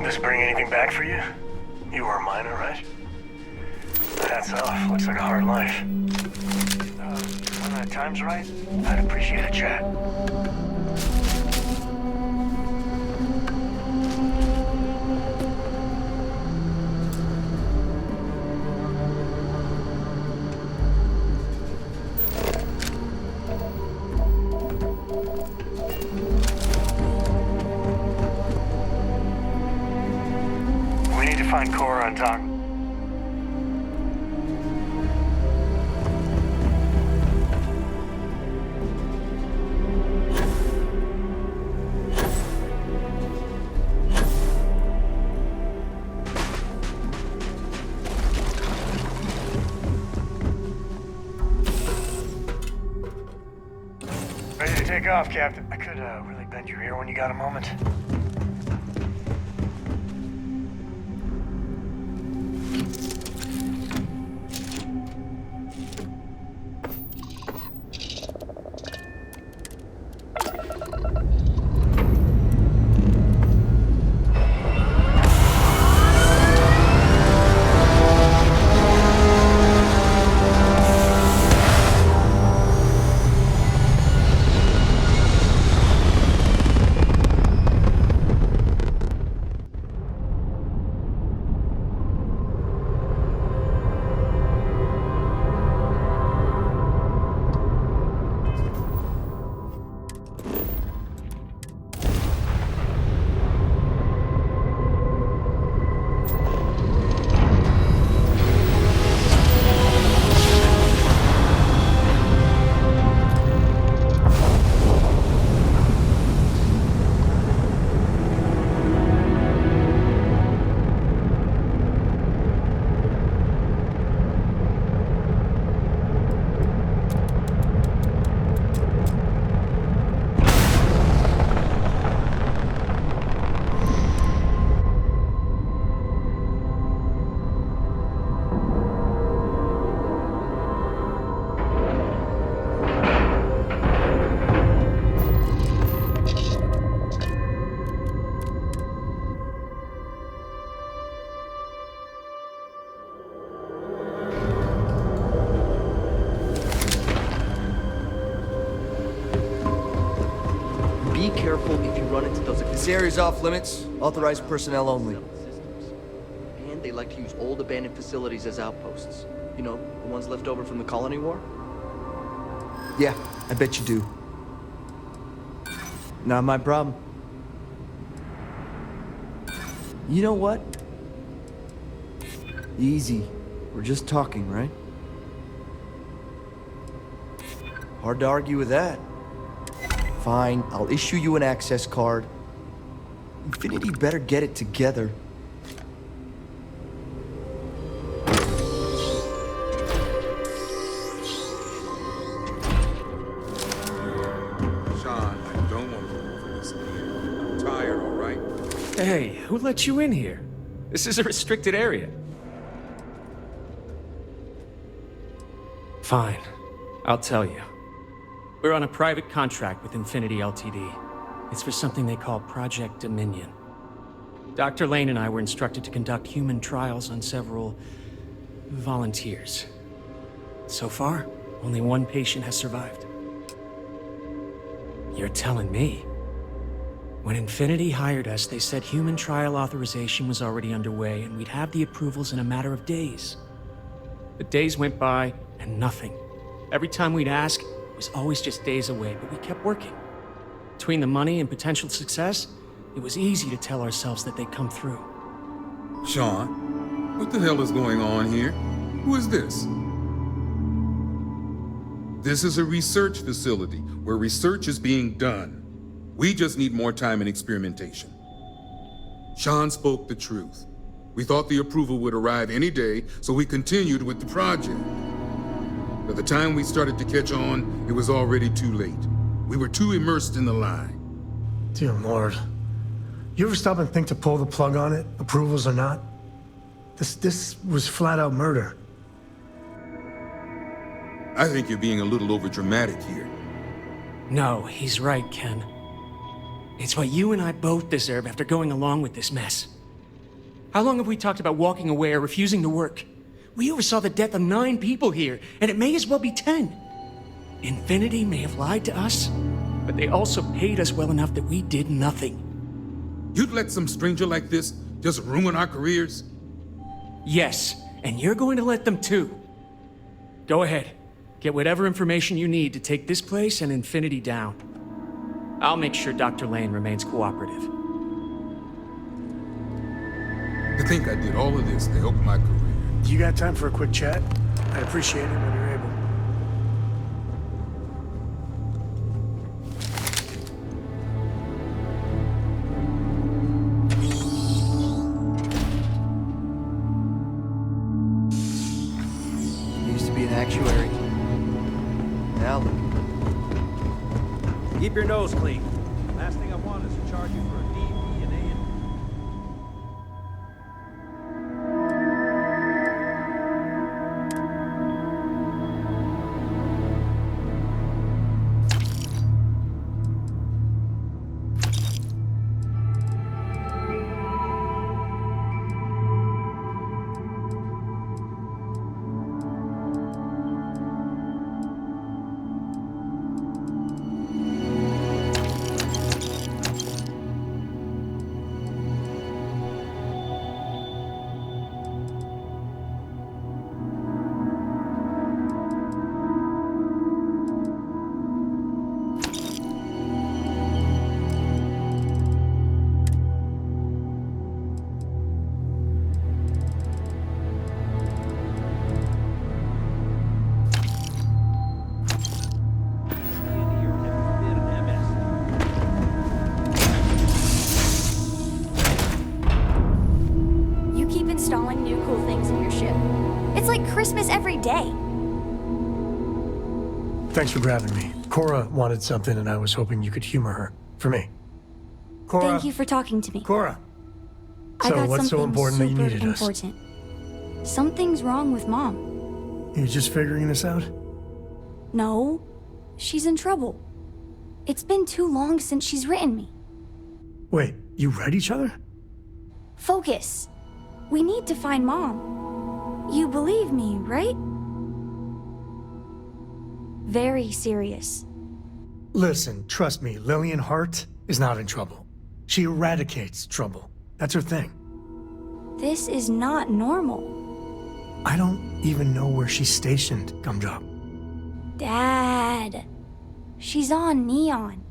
This bring anything back for you? You were a miner, right? Hats off. Looks like a hard life. When the time's right, I'd appreciate a chat. We need to find Cora on top. Ready to take off, Captain. I could really bend your ear when you got a moment. Be careful if you run into those... This area's off limits. Authorized personnel only. And they like to use old abandoned facilities as outposts. You know, the ones left over from the Colony War? Yeah, I bet you do. Not my problem. You know what? Easy. We're just talking, right? Hard to argue with that. Fine, I'll issue you an access card. Infinity better get it together. Sean, I don't want to go over this again. I'm tired, all right? Hey, who let you in here? This is a restricted area. Fine. I'll tell you. We're on a private contract with Infinity Ltd. It's for something they call Project Dominion. Dr. Lane and I were instructed to conduct human trials on several volunteers. So far, only one patient has survived. You're telling me? When Infinity hired us, they said human trial authorization was already underway and we'd have the approvals in a matter of days. But days went by and nothing. Every time we'd ask, it was always just days away, but we kept working. Between the money and potential success, it was easy to tell ourselves that they'd come through. Sean, what the hell is going on here? Who is this? This is a research facility where research is being done. We just need more time and experimentation. Sean spoke the truth. We thought the approval would arrive any day, so we continued with the project. By the time we started to catch on, it was already too late. We were too immersed in the lie. Dear Lord. You ever stop and think to pull the plug on it, approvals or not? This was flat out murder. I think you're being a little overdramatic here. No, he's right, Ken. It's what you and I both deserve after going along with this mess. How long have we talked about walking away or refusing to work? We oversaw the death of 9 people here, and it may as well be 10. Infinity may have lied to us, but they also paid us well enough that we did nothing. You'd let some stranger like this just ruin our careers? Yes, and you're going to let them too. Go ahead. Get whatever information you need to take this place and Infinity down. I'll make sure Dr. Lane remains cooperative. To think I did all of this to help my career. You got time for a quick chat? I'd appreciate it when you're able. Used to be an actuary. Now look. Keep your nose clean. Last thing I want is to charge you for a DNA. Installing new cool things in your ship. It's like Christmas every day. Thanks for grabbing me. Cora wanted something, and I was hoping you could humor her. For me. Cora. Thank you for talking to me. Cora. I So got what's so something important that you super needed us? important. Something's wrong with Mom. You just figuring this out? No, she's in trouble. It's been too long since she's written me. Wait, you read each other? Focus. We need to find Mom. You believe me, right? Very serious. Listen, trust me, Lillian Hart is not in trouble. She eradicates trouble. That's her thing. This is not normal. I don't even know where she's stationed, Gumdrop. Dad. She's on Neon.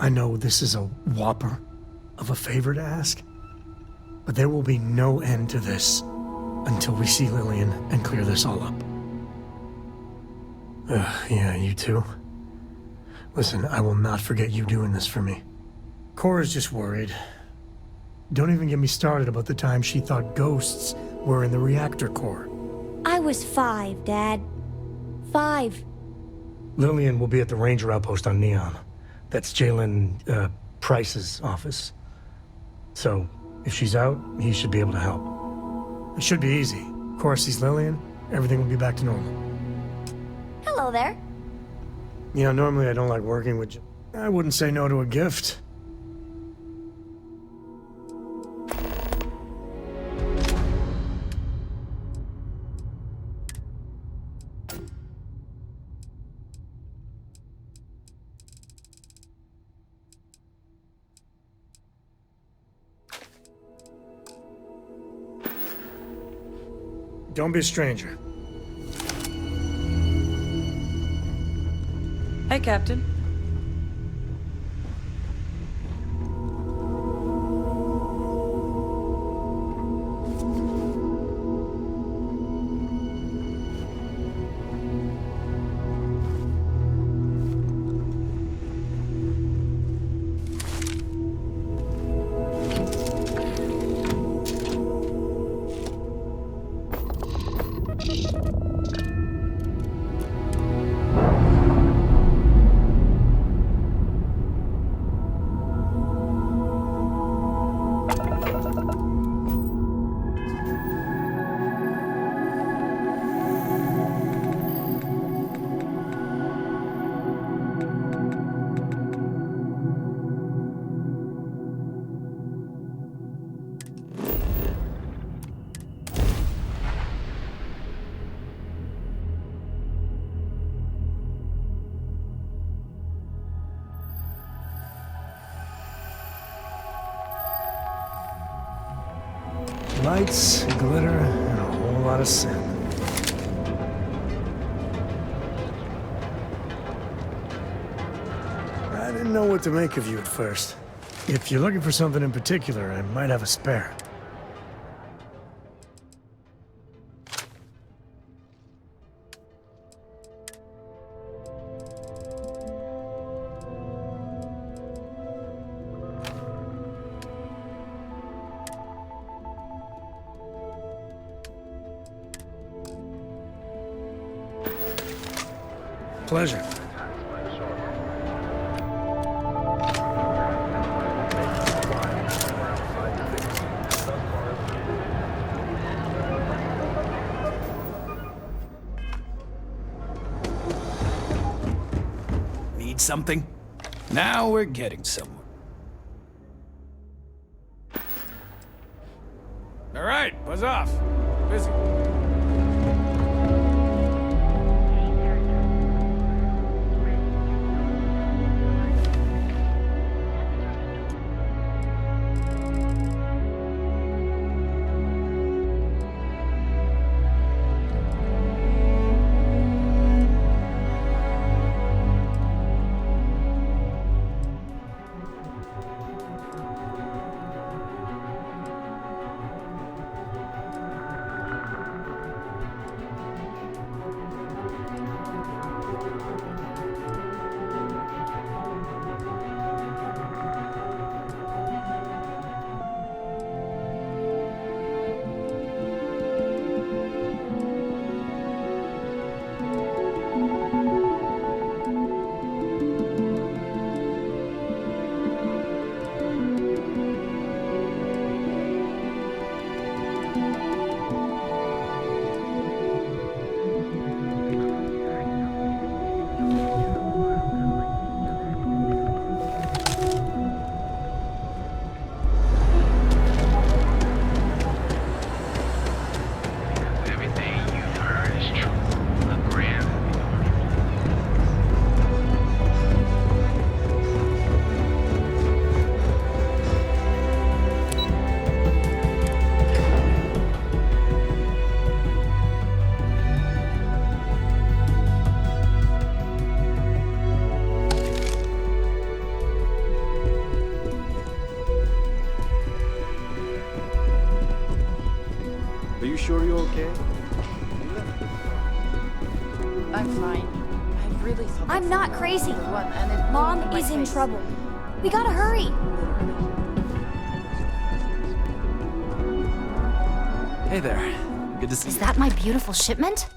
I know this is a whopper of a favor to ask, but there will be no end to this until we see Lillian and clear this all up. Yeah, you too. Listen, I will not forget you doing this for me. Cora's just worried. Don't even get me started about the time she thought ghosts were in the reactor core. I was 5, Dad. 5. Lillian will be at the Ranger outpost on Neon. That's Jalen, Price's office. So, if she's out, he should be able to help. It should be easy. Cora sees Lillian, everything will be back to normal. Hello there. You know, normally I don't like working with you. I wouldn't say no to a gift. Don't be a stranger. Hey, Captain. Lights, glitter, and a whole lot of sin. I didn't know what to make of you at first. If you're looking for something in particular, I might have a spare. Pleasure. Need something? Now we're getting somewhere. All right, buzz off. Busy. Are you sure you're okay? I'm fine. I really thought I'm not crazy. one and it Mom blew in my is in face. trouble. We gotta hurry. Hey there. Good to see Is you. that my beautiful shipment?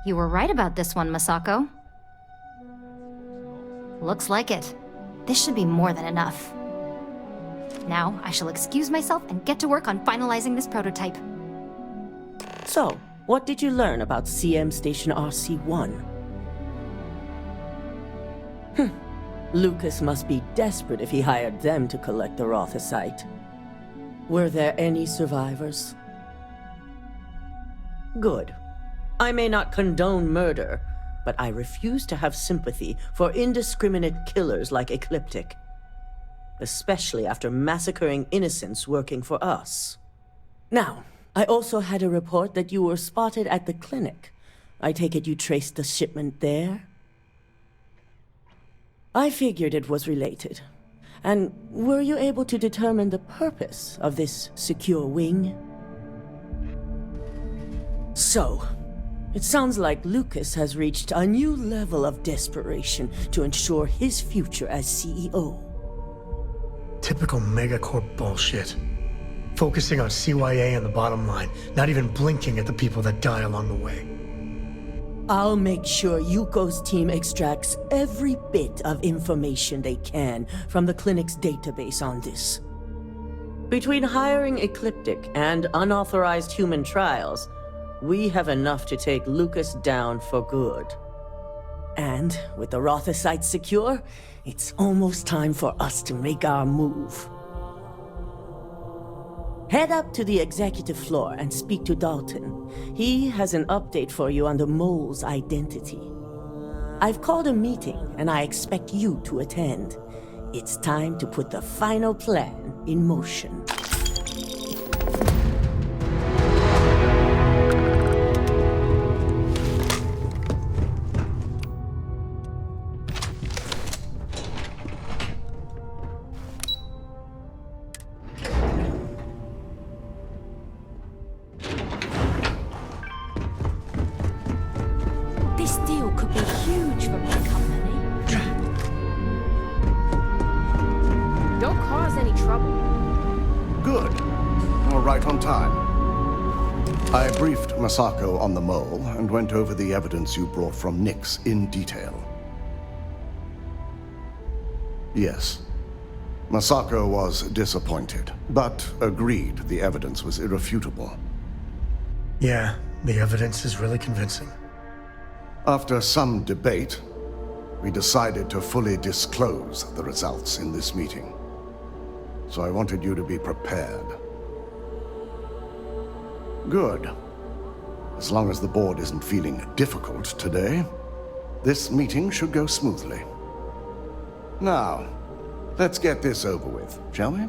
You were right about this one, Masako. Looks like it. This should be more than enough. Now, I shall excuse myself and get to work on finalizing this prototype. So, what did you learn about CM Station RC-1? Lucas must be desperate if he hired them to collect the Rothicite. Were there any survivors? Good. I may not condone murder, but I refuse to have sympathy for indiscriminate killers like Ecliptic. Especially after massacring innocents working for us. Now, I also had a report that you were spotted at the clinic. I take it you traced the shipment there? I figured it was related. And were you able to determine the purpose of this secure wing? So, it sounds like Lucas has reached a new level of desperation to ensure his future as CEO. Typical megacorp bullshit. Focusing on CYA and the bottom line, not even blinking at the people that die along the way. I'll make sure Yuko's team extracts every bit of information they can from the clinic's database on this. Between hiring Ecliptic and unauthorized human trials, we have enough to take Lucas down for good. And with the Rothicite secure, it's almost time for us to make our move. Head up to the executive floor and speak to Dalton. He has an update for you on the mole's identity. I've called a meeting and I expect you to attend. It's time to put the final plan in motion. were right on time. I briefed Masako on the mole and went over the evidence you brought from Nyx in detail. Yes, Masako was disappointed, but agreed the evidence was irrefutable. Yeah, the evidence is really convincing. After some debate, we decided to fully disclose the results in this meeting. So I wanted you to be prepared. Good. As long as the board isn't feeling difficult today, this meeting should go smoothly. Now, let's get this over with, shall we?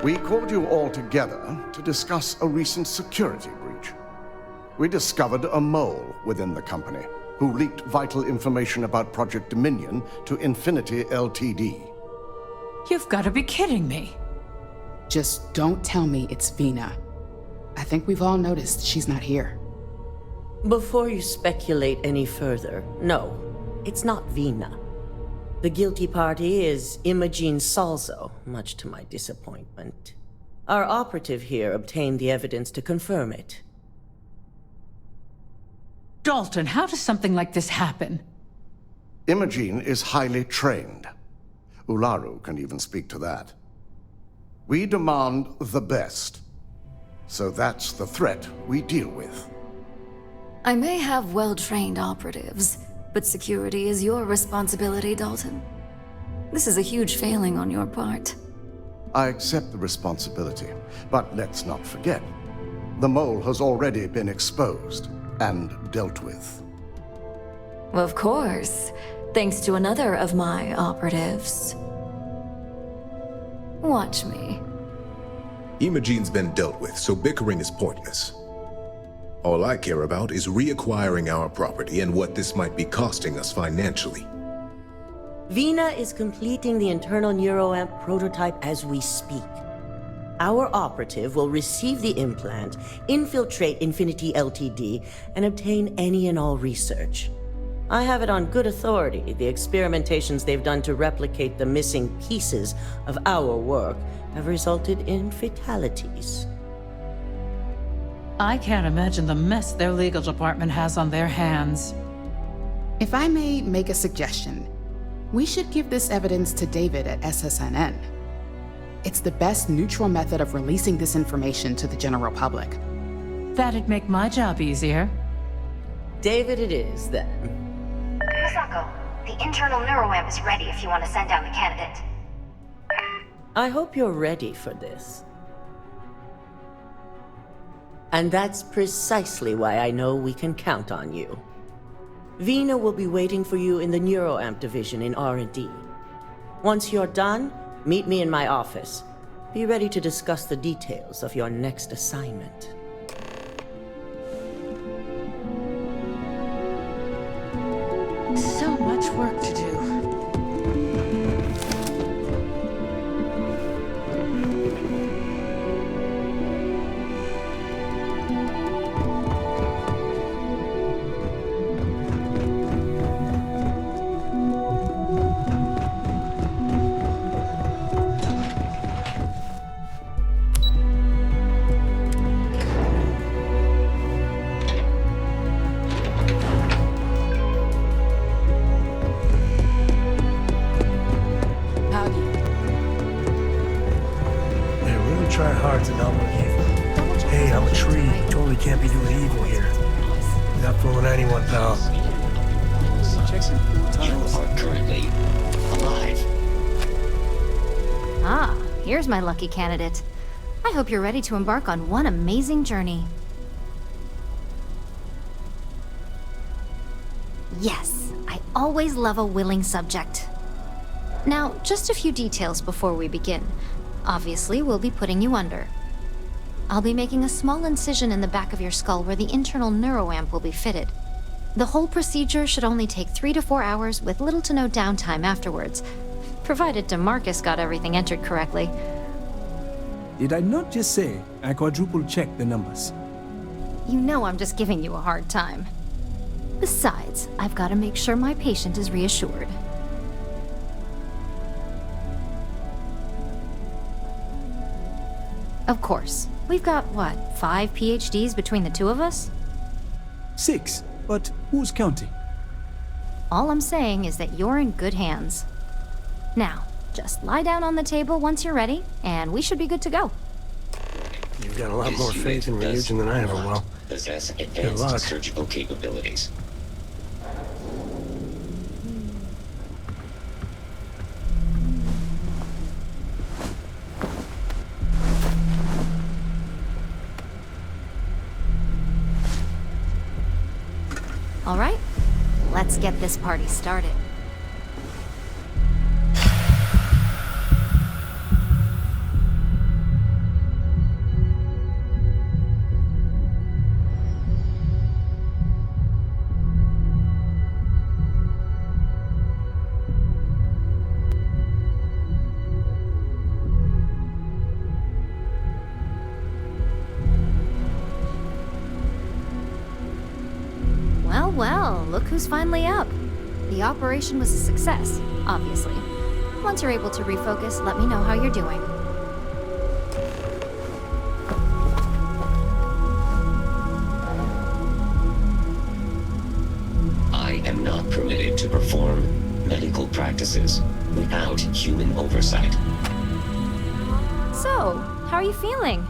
We called you all together to discuss a recent security breach. We discovered a mole within the company who leaked vital information about Project Dominion to Infinity Ltd. You've got to be kidding me. Just don't tell me it's Vina. I think we've all noticed she's not here. Before you speculate any further, no, it's not Vina. The guilty party is Imogene Salzo, much to my disappointment. Our operative here obtained the evidence to confirm it. Dalton, how does something like this happen? Imogene is highly trained. Ularu can even speak to that. We demand the best. So that's the threat we deal with. I may have well-trained operatives, but security is your responsibility, Dalton. This is a huge failing on your part. I accept the responsibility, but let's not forget, the mole has already been exposed and dealt with. Of course, thanks to another of my operatives. Watch me. Imogene's been dealt with, so bickering is pointless. All I care about is reacquiring our property and what this might be costing us financially. Vina is completing the internal neuroamp prototype as we speak. Our operative will receive the implant, infiltrate Infinity Ltd, and obtain any and all research. I have it on good authority the experimentations they've done to replicate the missing pieces of our work have resulted in fatalities. I can't imagine the mess their legal department has on their hands. If I may make a suggestion, we should give this evidence to David at SSNN. It's the best neutral method of releasing this information to the general public. That'd make my job easier. David it is, then. Masako, the internal neuroamp is ready if you want to send down the candidate. I hope you're ready for this. And that's precisely why I know we can count on you. Vina will be waiting for you in the neuroamp division in R&D. Once you're done, meet me in my office. Be ready to discuss the details of your next assignment. So much work to do. Try hard to not look evil. Hey, I'm a tree. Totally can't be doing evil here. Not fooling anyone, pal. You are currently alive. Ah, here's my lucky candidate. I hope you're ready to embark on one amazing journey. Yes, I always love a willing subject. Now, just a few details before we begin. Obviously, we'll be putting you under. I'll be making a small incision in the back of your skull where the internal neuroamp will be fitted. The whole procedure should only take 3 to 4 hours with little to no downtime afterwards, provided DeMarcus got everything entered correctly. Did I not just say I quadruple-checked the numbers? You know I'm just giving you a hard time. Besides, I've got to make sure my patient is reassured. Of course. We've got, what, 5 PhDs between the two of us? 6, but who's counting? All I'm saying is that you're in good hands. Now, just lie down on the table once you're ready, and we should be good to go. You've got a lot more faith in Ryujin than I ever will. Possess advanced surgical capabilities. All right, let's get this party started. Well, look who's finally up. The operation was a success, obviously. Once you're able to refocus, let me know how you're doing. I am not permitted to perform medical practices without human oversight. So, how are you feeling?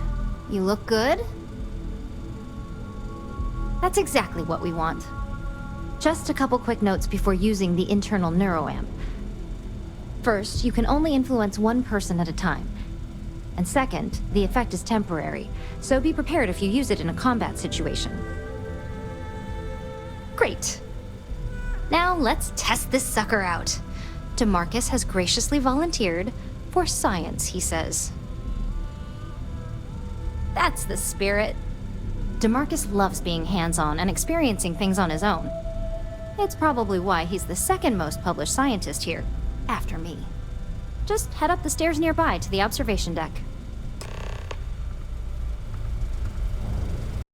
You look good? That's exactly what we want. Just a couple quick notes before using the internal neuroamp. First, you can only influence one person at a time. And second, the effect is temporary, so be prepared if you use it in a combat situation. Great. Now let's test this sucker out. DeMarcus has graciously volunteered for science, he says. That's the spirit. DeMarcus loves being hands-on and experiencing things on his own. It's probably why he's the second most published scientist here, after me. Just head up the stairs nearby to the observation deck.